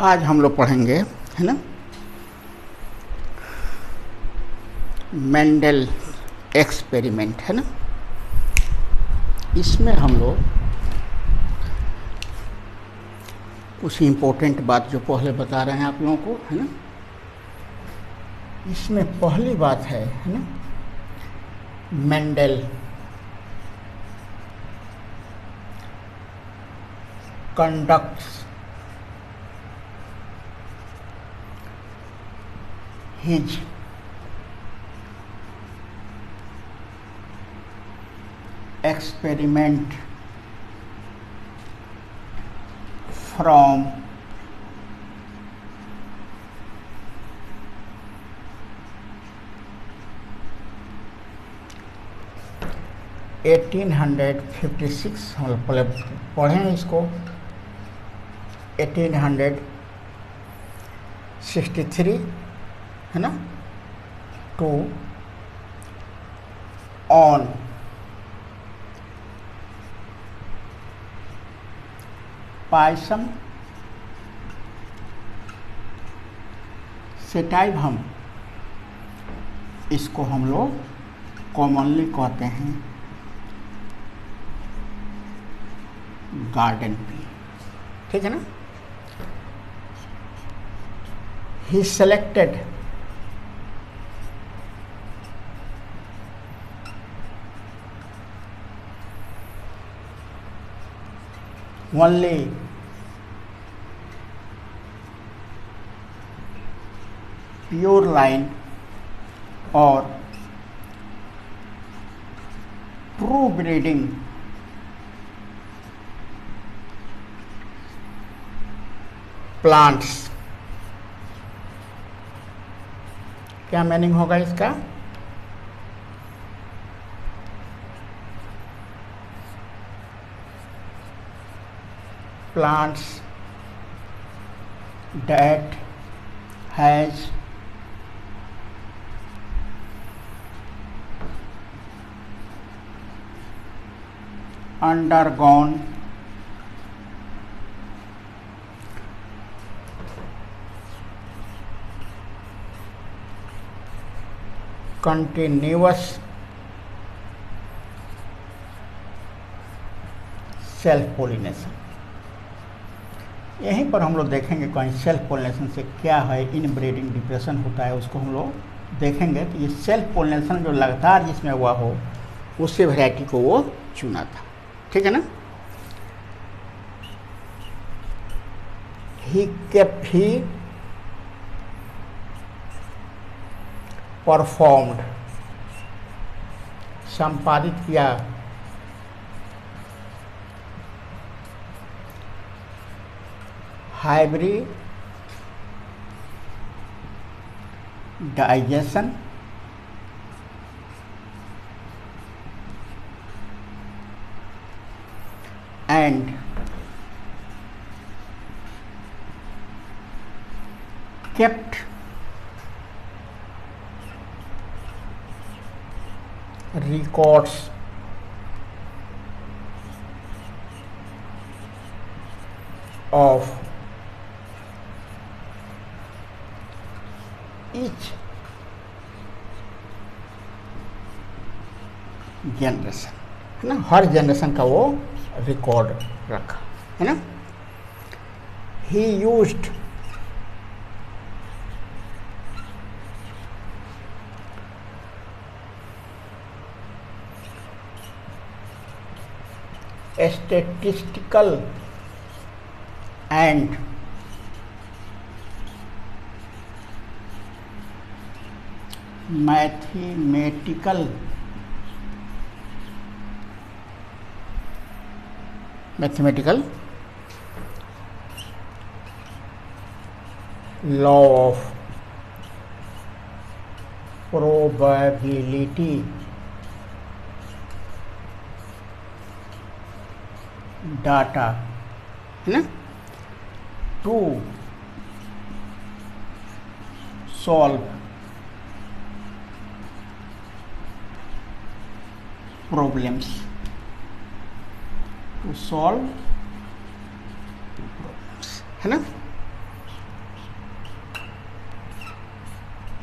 आज हम लोग पढ़ेंगे, है ना, मेंडल एक्सपेरिमेंट, है ना। इसमें हम लोग कुछ इम्पोर्टेंट बात जो पहले बता रहे हैं आप लोगों को, है ना। इसमें पहली बात है ना, Mendel conducts his experiment from 1856, हम लोग पहले पढ़ें इसको। 1863, है ना, टू ऑन पायसम सेटाइवम, इसको हम लोग कॉमनली कहते हैं गार्डन पी, ठीक है ना। He selected only pure line or true breeding plants। क्या मीनिंग होगा इसका? Plants that has undergone continuous self pollination. यहीं पर हम लोग देखेंगे कहीं सेल्फ पोलिनेशन से क्या है, इनब्रीडिंग डिप्रेशन होता है, उसको हम लोग देखेंगे। तो ये सेल्फ पोलिनेशन जो लगातार जिसमें हुआ हो उसी वैरायटी को वो चुना था, ठीक है ना। ही परफॉर्म्ड, संपादित किया hybridization and kept records of each generation, है ना। हर जनरेशन का वो रिकॉर्ड रखा, है ना। He used statistical and mathematical law of probability data, है ना, to solve problems, to solve problems, है ना।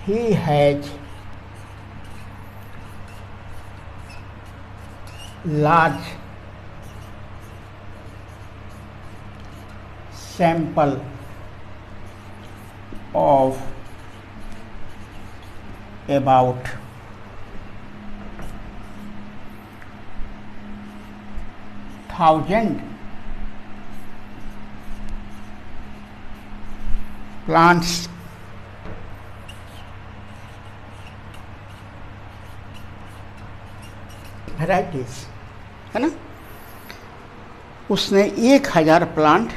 he has large sample of about 1,000 plants varieties, है ना। उसने 1,000 प्लांट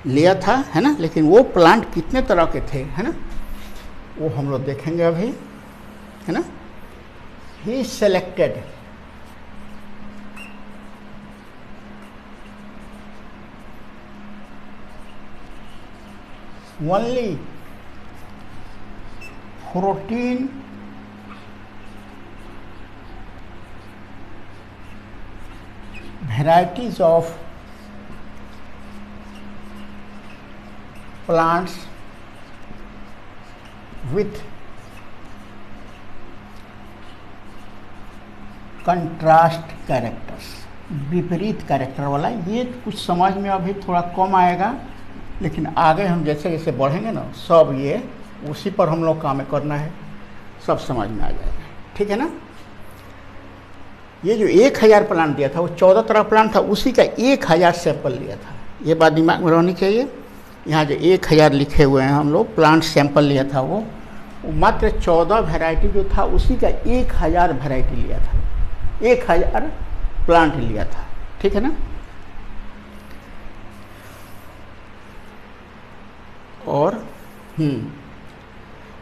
लिया था, है ना, लेकिन वो प्लांट कितने तरह के थे, है ना, वो हम लोग देखेंगे अभी, है ना। He selected only 14 varieties of plants with contrast characters, विपरीत कैरेक्टर वाला। ये कुछ समझ में अभी थोड़ा कम आएगा, लेकिन आगे हम जैसे जैसे बढ़ेंगे ना, सब ये उसी पर हम लोग काम करना है, सब समझ में आ जाएगा, ठीक है ना। ये जो 1,000 प्लांट दिया था वो 14 तरह प्लांट था, उसी का 1,000 सैंपल लिया था। ये बात दिमाग में रहनी चाहिए। यहाँ जो 1,000 लिखे हुए हैं हम लोग, प्लांट सैंपल लिया था वो मात्र 14 वैरायटी जो था उसी का 1,000 वैरायटी लिया था, 1,000 प्लांट लिया था, ठीक है ना। और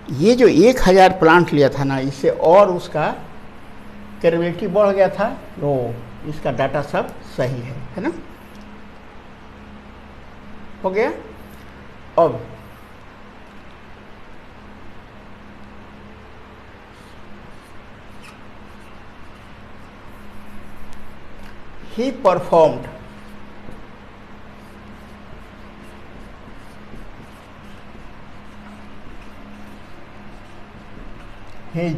ये जो 1,000 प्लांट लिया था ना, इससे और उसका कैपेबिलिटी बढ़ गया था, वो इसका डाटा सब सही है ना, हो गया। अब he performed his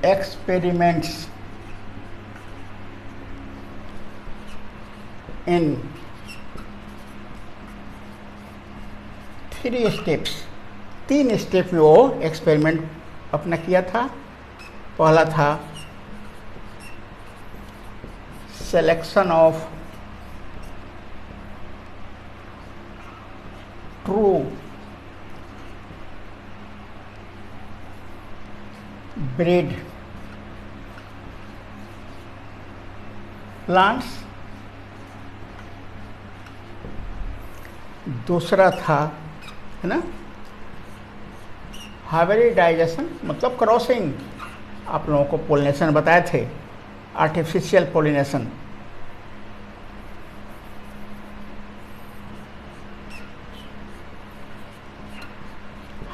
experiments in 3 steps, 3 step में वो एक्सपेरिमेंट अपना किया था। पहला था selection of true breed plants, दूसरा था, है ना, हाइब्रिडाइजेशन मतलब क्रॉसिंग। आप लोगों को पोलिनेशन बताए थे, artificial pollination.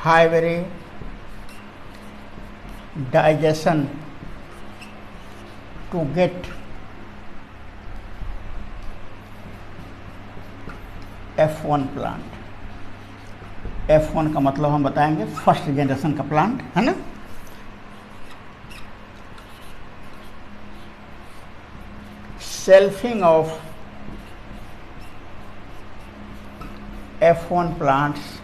Hybridisation to get F1 plant. F1 का मतलब हम बताएंगे फर्स्ट जनरेशन का प्लांट, है ना। Selfing of F1 plants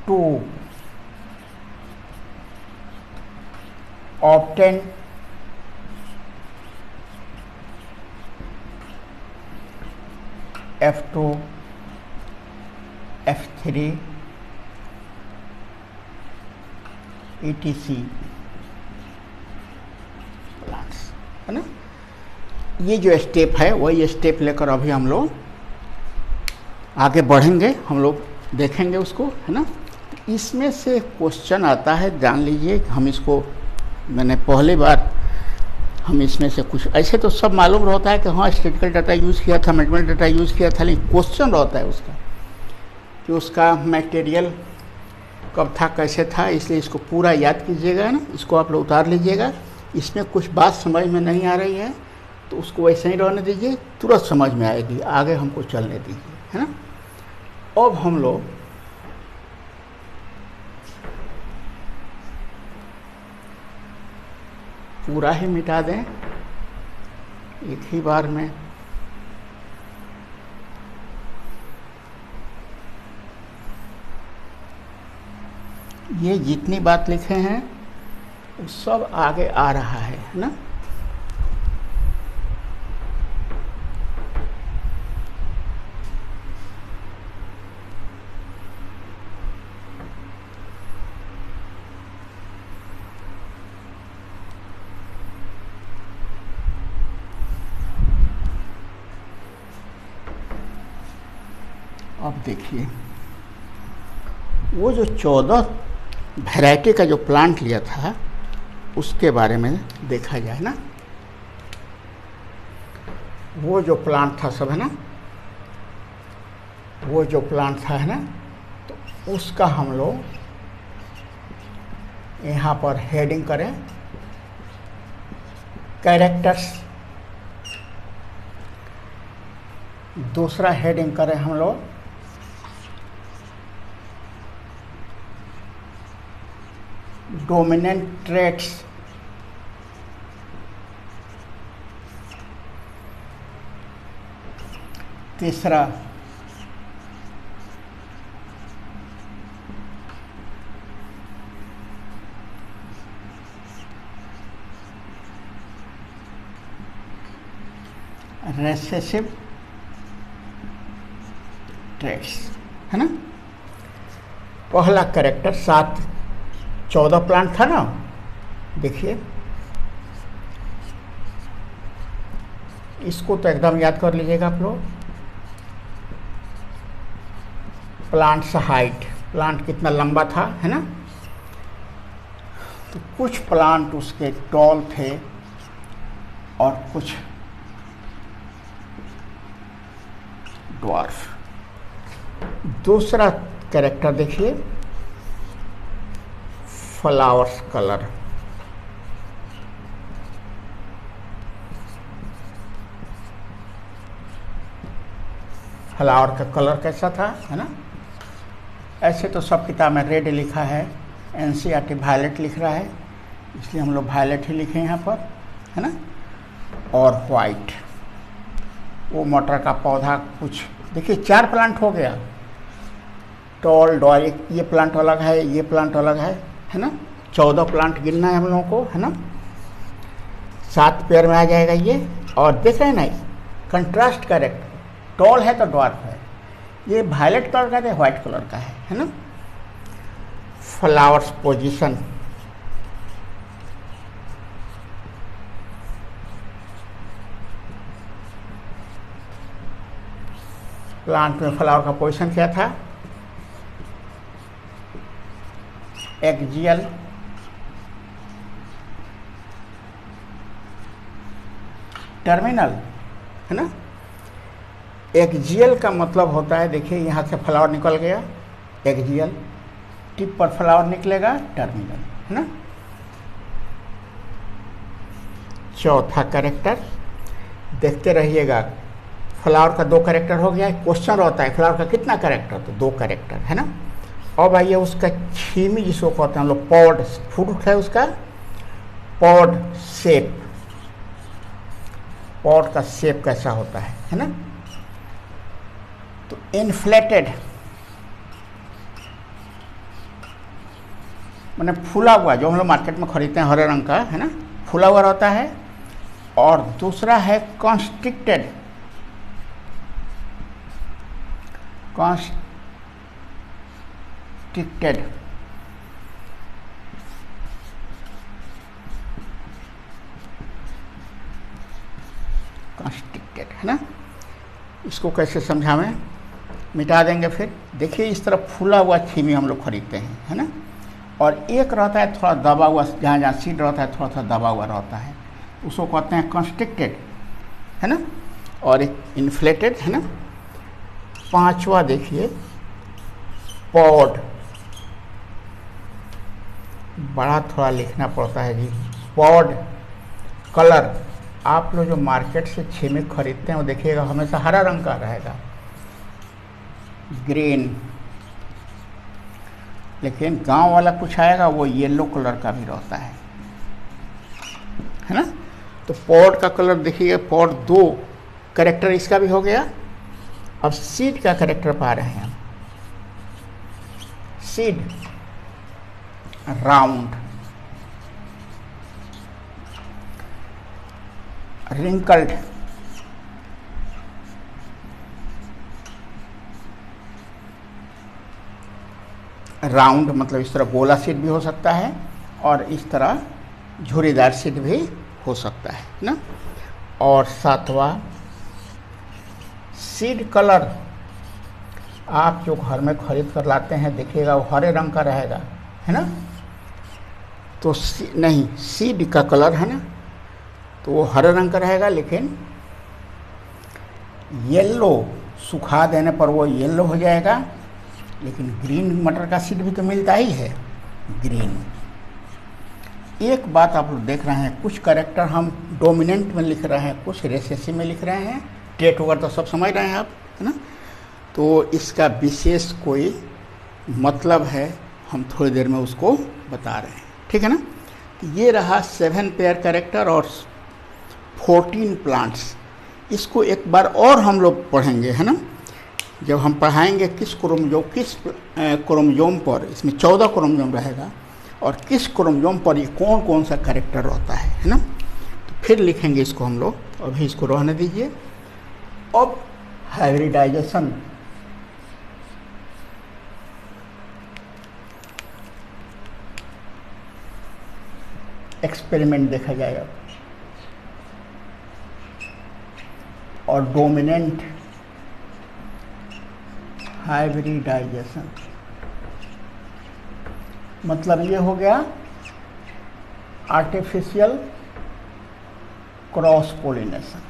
to obtain F2 F3 ETC plants, है ना। ये जो स्टेप है वही स्टेप लेकर अभी हम लोग आगे बढ़ेंगे, हम लोग देखेंगे उसको, है ना। इसमें से क्वेश्चन आता है, जान लीजिए। हम इसको मैंने पहली बार हम इसमें से कुछ ऐसे तो सब मालूम रहता है कि हाँ स्टैटिस्टिकल डाटा यूज़ किया था, मैथमेटिकल डाटा यूज़ किया था, लेकिन क्वेश्चन रहता है उसका कि उसका मटेरियल कब था, कैसे था। इसलिए इसको पूरा याद कीजिएगा ना, इसको आप लोग उतार लीजिएगा। इसमें कुछ बात समझ में नहीं आ रही है तो उसको वैसे ही रहने दीजिए, तुरंत समझ में आएगी, आगे हमको चलने दीजिए, है ना। अब हम लोग पूरा ही मिटा दें एक ही बार में। ये जितनी बात लिखे हैं वो सब आगे आ रहा है ना। अब देखिए वो जो 14 वैरायटी का जो प्लांट लिया था उसके बारे में देखा जाए ना। वो जो प्लांट था सब, है ना, वो जो प्लांट था, है ना, तो उसका हम लोग यहाँ पर हेडिंग करें कैरेक्टर्स। दूसरा हेडिंग करें हम लोग डोमिनेंट ट्रेट्स। तीसरा रेसेसिव ट्रेट्स, है ना। पहला कैरेक्टर 14 प्लांट था ना, देखिए इसको तो एकदम याद कर लीजिएगा आप लोग। प्लांट्स हाइट, प्लांट कितना लंबा था, है ना। तो कुछ प्लांट उसके टॉल थे और कुछ ड्वार्फ। दूसरा कैरेक्टर देखिए फ्लावर्स कलर। फ्लावर का कलर कैसा था, है ना। ऐसे तो सब किताब में रेड लिखा है, एनसीईआरटी वायलेट लिख रहा है, इसलिए हम लोग वायलेट ही लिखे यहाँ पर, है ना। और वाइट, वो मटर का पौधा कुछ, देखिए 4 प्लांट हो गया। टॉल डॉरिक, ये प्लांट अलग है, ये प्लांट अलग है ना। 14 प्लांट गिनना है हम लोगों को, है ना। 7 पेयर में आ जाएगा ये। और देख रहे हैं ना, कंट्रास्ट करेक्ट, टॉल है तो ड्वार्फ है, ये वायलेट कलर का है, व्हाइट कलर का है ना। फ्लावर्स पोजीशन, प्लांट में फ्लावर का पोजीशन क्या था, एक्सियल, टर्मिनल, है ना। एक्सियल का मतलब होता है, देखिए यहाँ से फ्लावर निकल गया, एक्सियल, टिप पर फ्लावर निकलेगा, टर्मिनल, है ना। चौथा कैरेक्टर देखते रहिएगा, फ्लावर का 2 कैरेक्टर हो गया। क्वेश्चन रहता है फ्लावर का कितना कैरेक्टर, तो 2 कैरेक्टर, है ना। अब आइए उसका छीमी जिसको कहते हैं हम लोग, पॉड, फ्रूट है उसका, पॉड शेप, पॉड का शेप कैसा होता है ना। तो इन्फ्लेटेड माने फूला हुआ, जो हम लोग मार्केट में खरीदते हैं हरे रंग का, है ना, फूला हुआ रहता है। और दूसरा है कॉन्स्ट्रिक्टेड, कॉन्स्ट्रिक्टेड, कॉन्स्ट्रिक्टेड, है ना। इसको कैसे समझावें, मिटा देंगे फिर। देखिए इस तरह फूला हुआ छीमी हम लोग खरीदते हैं, है ना। और एक रहता है थोड़ा दबा हुआ, जहाँ जहाँ सीड रहता है थोड़ा सा दबा हुआ रहता है, उसको कहते हैं कॉन्स्ट्रिक्टेड, है ना। और एक इन्फ्लेटेड, है ना। पांचवा देखिए पॉड, बड़ा थोड़ा लिखना पड़ता है जी। पॉड कलर, आप लोग जो मार्केट से छेमी खरीदते हैं वो देखिएगा हमेशा हरा रंग का रहेगा, ग्रीन, लेकिन गांव वाला कुछ आएगा वो येलो कलर का भी रहता है ना। तो पॉट का कलर देखिएगा, पॉट 2 कैरेक्टर इसका भी हो गया। अब सीड का कैरेक्टर पा रहे हैं हम, सीड राउंड, रिंकल्ड, राउंड मतलब इस तरह गोला सीड भी हो सकता है और इस तरह झुर्रीदार सीड भी हो सकता है ना। और 7वां सीड कलर, आप जो घर में खरीद कर लाते हैं देखिएगा वो हरे रंग का रहेगा, है ना। तो नहीं, सीड का कलर है ना, तो वो हरे रंग का रहेगा, लेकिन येलो सुखा देने पर वो येलो हो जाएगा। लेकिन ग्रीन मटर का सीड भी तो मिलता ही है, ग्रीन। एक बात आप लोग देख रहे हैं, कुछ कैरेक्टर हम डोमिनेंट में लिख रहे हैं, कुछ रिसेसिव में लिख रहे हैं, टेट वगैरह तो सब समझ रहे हैं आप, है ना। तो इसका विशेष कोई मतलब है, हम थोड़ी देर में उसको बता रहे हैं, ठीक है ना। ये रहा 7 पेयर कैरेक्टर और 14 प्लांट्स। इसको एक बार और हम लोग पढ़ेंगे, है ना, जब हम पढ़ाएंगे किस क्रोमोजोम पर, इसमें 14 क्रोमोजोम रहेगा और किस क्रोमोजोम पर ये कौन कौन सा कैरेक्टर रहता है ना। तो फिर लिखेंगे इसको हम लोग, अभी इसको रहने दीजिए। अब हाइब्रिडाइजेशन, एक्सपेरिमेंट देखा जाएगा और डोमिनेंट हाइब्रिडाइजेशन मतलब ये हो गया artificial cross pollination.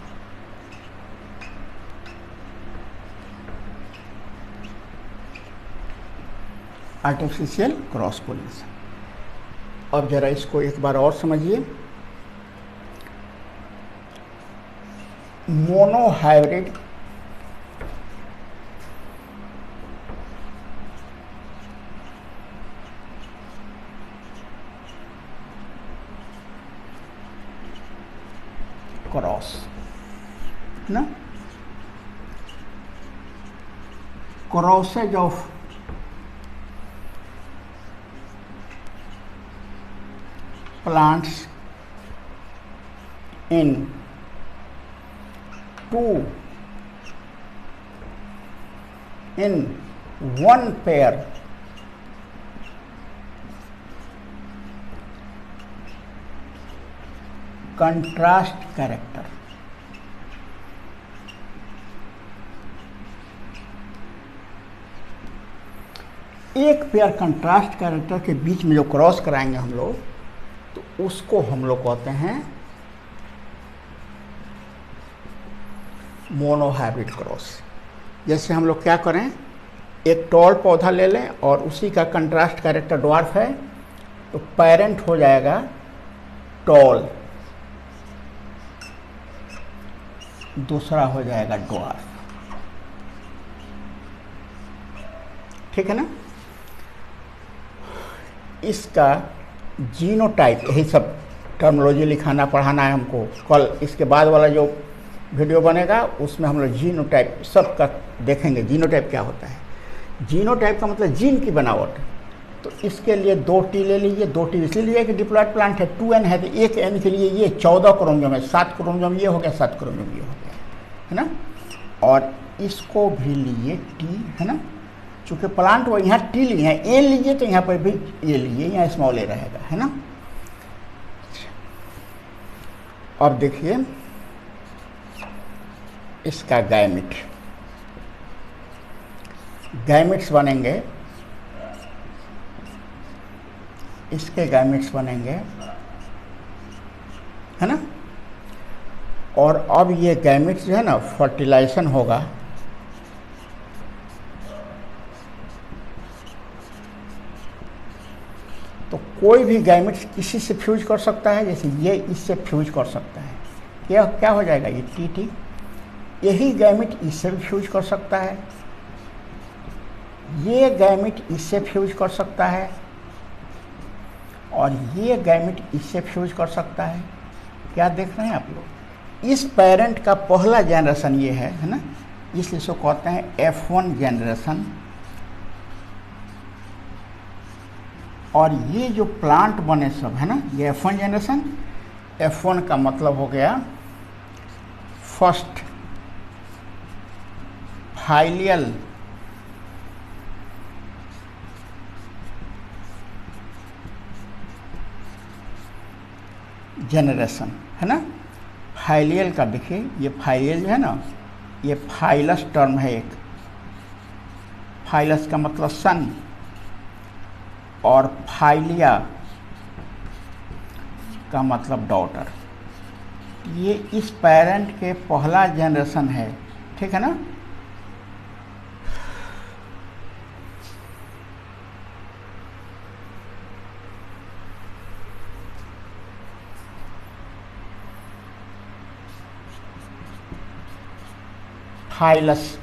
Artificial cross pollination. अब जरा इसको एक बार और समझिए। मोनोहाइब्रिड क्रॉस ना, crosses of plants in 1 pair contrast character। एक पेयर कंट्रास्ट कैरेक्टर के बीच में जो क्रॉस कराएंगे हम लोग, तो उसको हम लोग कहते हैं मोनोहाइब्रिड क्रॉस। जैसे हम लोग क्या करें, एक टॉल पौधा ले लें और उसी का कंट्रास्ट कैरेक्टर ड्वार्फ है, तो पेरेंट हो जाएगा टॉल, दूसरा हो जाएगा ड्वार्फ, ठीक है ना। इसका जीनोटाइप, यही सब टर्मिनोलॉजी लिखाना पढ़ाना है हमको। कल इसके बाद वाला जो वीडियो बनेगा उसमें हम लोग जीनोटाइप सब का देखेंगे। जीनोटाइप क्या होता है? जीनोटाइप का मतलब जीन की बनावट। तो इसके लिए 2T ले लीजिए। 2T इसलिए लिया कि डिप्लॉयड प्लांट है, 2N है, तो 1N के लिए ये 14 क्रोमोसोम है, 7 क्रोमोसोम ये हो गया, 7 क्रोमोसोम ये हो गया, है ना। और इसको भी लीजिए T, है ना, चूँकि प्लांट वो यहाँ T लिए हैं, A लीजिए तो यहाँ पर भी ये लीजिए, यहाँ स्मॉल ए रहेगा, है ना। अब देखिए इसका गैमेट, गैमेट्स बनेंगे, इसके गैमेट्स बनेंगे, है ना। और अब ये गैमेट्स जो है ना, फर्टिलाइजेशन होगा, तो कोई भी गैमेट्स किसी से फ्यूज कर सकता है, जैसे ये इससे फ्यूज कर सकता है, क्या क्या हो जाएगा, ये टी टी। यही गैमेट इससे भी फ्यूज कर सकता है, ये गैमेट इससे फ्यूज कर सकता है, और ये गैमेट इससे फ्यूज कर सकता है। क्या देख रहे हैं आप लोग, इस पेरेंट का पहला जनरेशन ये है ना, इसलिए इसको कहते हैं F1 जनरेशन। और ये जो प्लांट बने सब है ना, ये F1 जनरेशन। F1 का मतलब हो गया फर्स्ट फाइलियल जनरेशन है ना। फाइलियल का देखिए, ये फाइलियल जो है ना, ये फाइलस टर्म है एक। फाइलस का मतलब सन, और फाइलिया का मतलब डॉटर। ये इस पेरेंट के पहला जनरेशन है, ठीक है ना। फाइलस,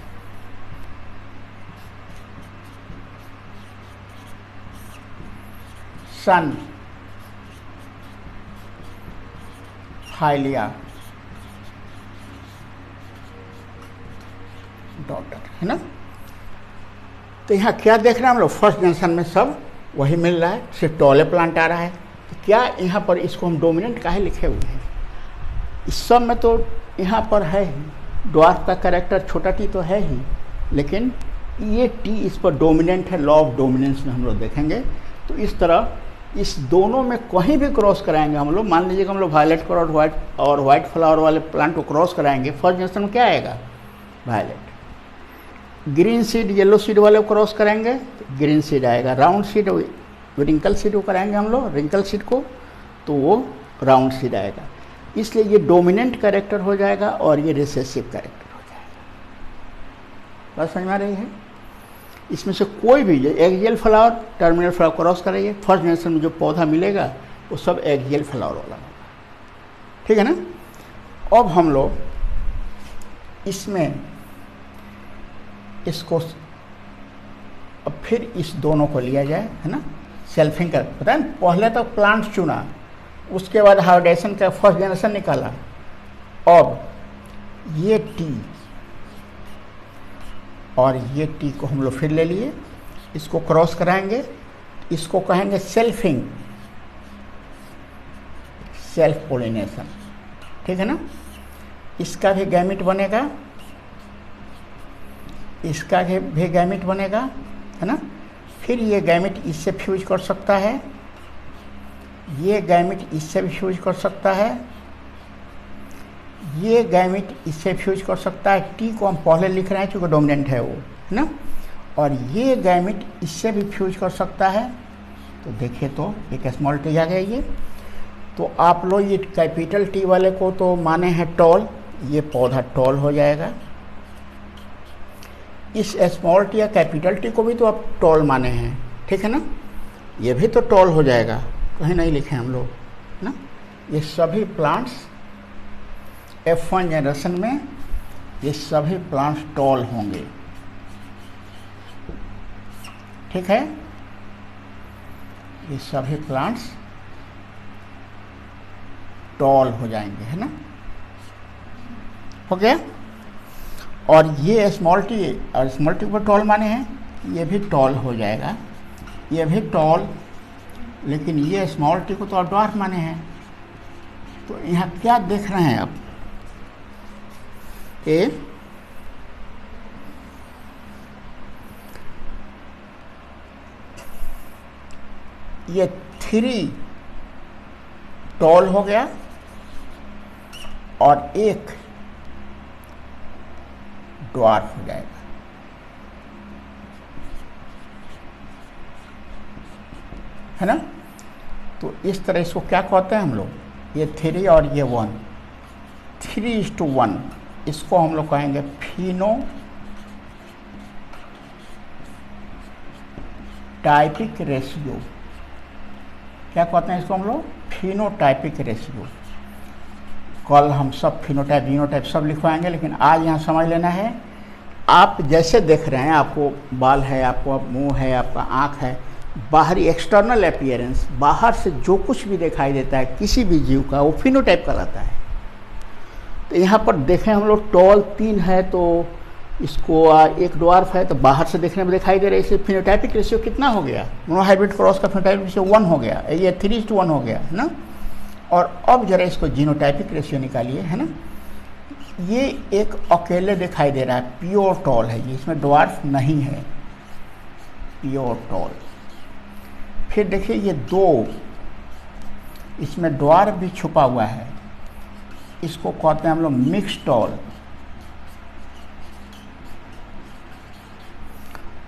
सन, फाइलिया, डॉटर, है ना। तो यहाँ क्या देख रहे हैं हम लोग, फर्स्ट जनरेशन में सब वही मिल रहा है, सिर्फ टॉले प्लांट आ रहा है। तो क्या यहाँ पर इसको हम डोमिनेंट काहे लिखे हुए हैं, इस सब में तो यहाँ पर है ही, ड्वार्फ का कैरेक्टर छोटा टी तो है ही, लेकिन ये टी इस पर डोमिनेंट है। लॉ ऑफ डोमिनेंस में हम लोग देखेंगे। तो इस तरह इस दोनों में कहीं भी क्रॉस कराएंगे हम लोग, मान लीजिए कि हम लोग वायलेट कलर और वाइट फ्लावर वाले प्लांट को क्रॉस कराएंगे, फर्स्ट जनरेशन में क्या आएगा, violet. Green seed yellow seed वाले को क्रॉस करेंगे तो ग्रीन सीड आएगा। राउंड सीड रिंकल सीड को कराएंगे हम लोग, रिंकल सीड को, तो वो राउंड सीड आएगा। इसलिए ये डोमिनेंट कैरेक्टर हो जाएगा और ये रिसेसिव कैरेक्टर हो जाएगा। बात समझ में आ रही है। इसमें से कोई भी axial flower terminal flower cross करेंगे, फर्स्ट जनरेशन में जो पौधा मिलेगा वो सब एक्सियल फ्लावर वाला होगा, ठीक है ना। अब हम लोग इसमें इसको अब फिर इस दोनों को लिया जाए, है ना, सेल्फिंग कर, पता है पहले तो प्लांट चुना, उसके बाद हाइब्रिडेशन का फर्स्ट जनरेशन निकाला। अब ये टी और ये टी को हम लोग फिर ले लिए, इसको क्रॉस कराएंगे, इसको कहेंगे सेल्फिंग, सेल्फ पोलिनेशन, ठीक है ना। इसका भी गैमेट बनेगा, इसका भी गैमेट बनेगा, है ना। फिर ये गैमेट इससे फ्यूज कर सकता है, ये गैमेट इससे भी फ्यूज कर सकता है, ये गैमेट इससे फ्यूज कर सकता है। टी को हम पहले लिख रहे हैं क्योंकि डोमिनेंट है वो, है ना। और ये गैमेट इससे भी फ्यूज कर सकता है। तो देखिए तो एक स्मॉल टी आ गया ये। तो आप लोग ये कैपिटल टी वाले को तो माने हैं टॉल, ये पौधा टॉल हो जाएगा। इस स्मॉल टी या कैपिटल टी को भी तो आप टॉल माने हैं, ठीक है ना, ये भी तो टॉल हो जाएगा, कहीं नहीं लिखे हम लोग ना। ये सभी प्लांट्स F1 जनरेशन में ये सभी प्लांट्स टॉल होंगे, ठीक है। ये सभी प्लांट्स टॉल हो जाएंगे, है ना, हो गया। और ये स्मॉल टी और स्मॉल टी को टॉल माने हैं, ये भी टॉल हो जाएगा, ये भी टॉल, लेकिन ये स्मॉल टी को तो ड्वार्फ माने हैं। तो यहाँ क्या देख रहे हैं आप, ये 3 टॉल हो गया और एक ड्वार्फ हो जाएगा, है ना। तो इस तरह इसको क्या कहते हैं हम लोग, ये 3 और ये 1, 3:1, इसको हम लोग कहेंगे फिनोटाइपिक रेशियो। क्या कहते हैं इसको हम लोग, फिनोटाइपिक रेशियो। कल हम सब फिनोटाइप जीनोटाइप सब लिखवाएंगे, लेकिन आज यहाँ समझ लेना है, आप जैसे देख रहे हैं, आपको बाल है, आपको मुंह है, आपका आँख है, बाहरी एक्सटर्नल अपीयरेंस, बाहर से जो कुछ भी दिखाई देता है किसी भी जीव का, वो फिनोटाइप कहलाता है। तो यहाँ पर देखें हम लोग टॉल 3 है तो इसको एक ड्वार्फ है, तो बाहर से देखने में दिखाई दे रहा है, इससे फिनोटाइपिक रेशियो कितना हो गया, मोनोहाइब्रिड क्रॉस का फिनोटाइपिक रेशियो 1 हो गया, ये 3:1 हो गया है ना। और अब जरा इसको जीनोटाइपिक रेशियो निकालिए, है ना। ये एक अकेले दिखाई दे रहा है, प्योर टॉल है ये, इसमें ड्वार्फ नहीं है, प्योर टॉल। फिर देखिए ये 2, इसमें ड्वार्फ भी छुपा हुआ है, इसको कहते हैं हम लोग मिक्स टॉल।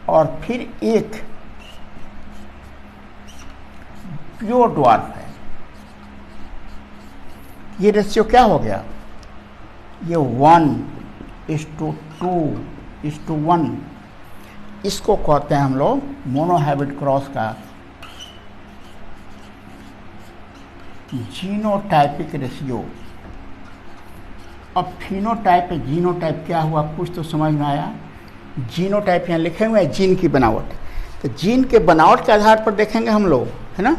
और फिर एक प्योर ड्वार्फ है। ये रेशियो क्या हो गया, ये 1:2:1, इसको कहते हैं हम लोग मोनोहाइब्रिड क्रॉस का जीनोटाइपिक रेशियो। अब फिनोटाइप जीनोटाइप क्या हुआ, कुछ तो समझ में आया। जीनोटाइप यहाँ लिखे हुए हैं जीन की बनावट, तो जीन के बनावट के आधार पर देखेंगे हम लोग, है ना।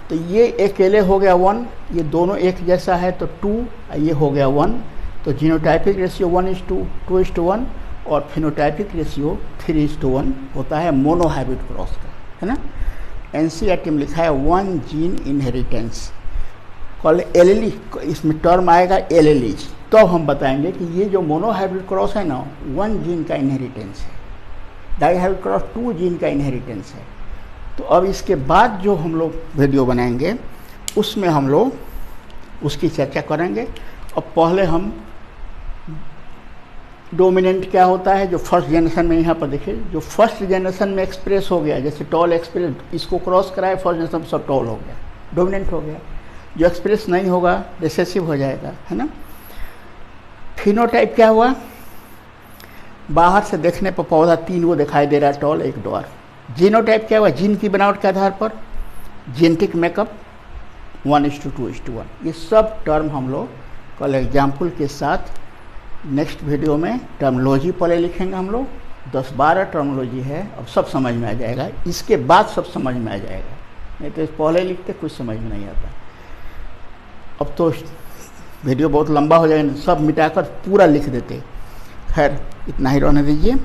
तो ये अकेले हो गया 1, ये दोनों एक जैसा है तो 2, ये हो गया 1, तो जीनोटाइपिक रेशियो 1:2:1 और फिनोटाइपिक रेशियो 3:1 होता है मोनोहाइब्रिड क्रॉस का, है ना। एनसीईआरटी में लिखा है 1 जीन इनहेरिटेंस, कल एलएलई, इसमें टर्म आएगा एलएलई, तो हम बताएंगे कि ये जो मोनोहाइब्रिड क्रॉस है ना 1 जीन का इनहेरिटेंस है, डाईहाइब्रिड क्रॉस 2 जीन का इनहेरिटेंस है। तो अब इसके बाद जो हम लोग वीडियो बनाएंगे उसमें हम लोग उसकी चर्चा करेंगे। और पहले हम डोमिनेंट क्या होता है, जो फर्स्ट जनरेशन में यहाँ पर देखिए, जो फर्स्ट जनरेशन में एक्सप्रेस हो गया, जैसे टॉल एक्सप्रेस, इसको क्रॉस कराए फर्स्ट जनरेशन में सब टॉल हो गया, डोमिनेंट हो गया। जो एक्सप्रेस नहीं होगा रिसेसिव हो जाएगा, है ना। फिनोटाइप क्या हुआ, बाहर से देखने पर पौधा 3 वो दिखाई दे रहा है, टॉल 1 ड्वार्फ। जीनोटाइप क्या हुआ, जीन की बनावट के आधार पर जेनेटिक मेकअप 1:2:1। ये सब टर्म हम लोग कल एग्जाम्पल के साथ नेक्स्ट वीडियो में टर्मोलॉजी पहले लिखेंगे हम लोग, 10-12 टर्मोलॉजी है, अब सब समझ में आ जाएगा, इसके बाद सब समझ में आ जाएगा, नहीं तो पहले लिखते कुछ समझ में नहीं आता। अब तो वीडियो बहुत लंबा हो जाएगा, सब मिटाकर पूरा लिख देते। खैर इतना ही रहने दीजिए।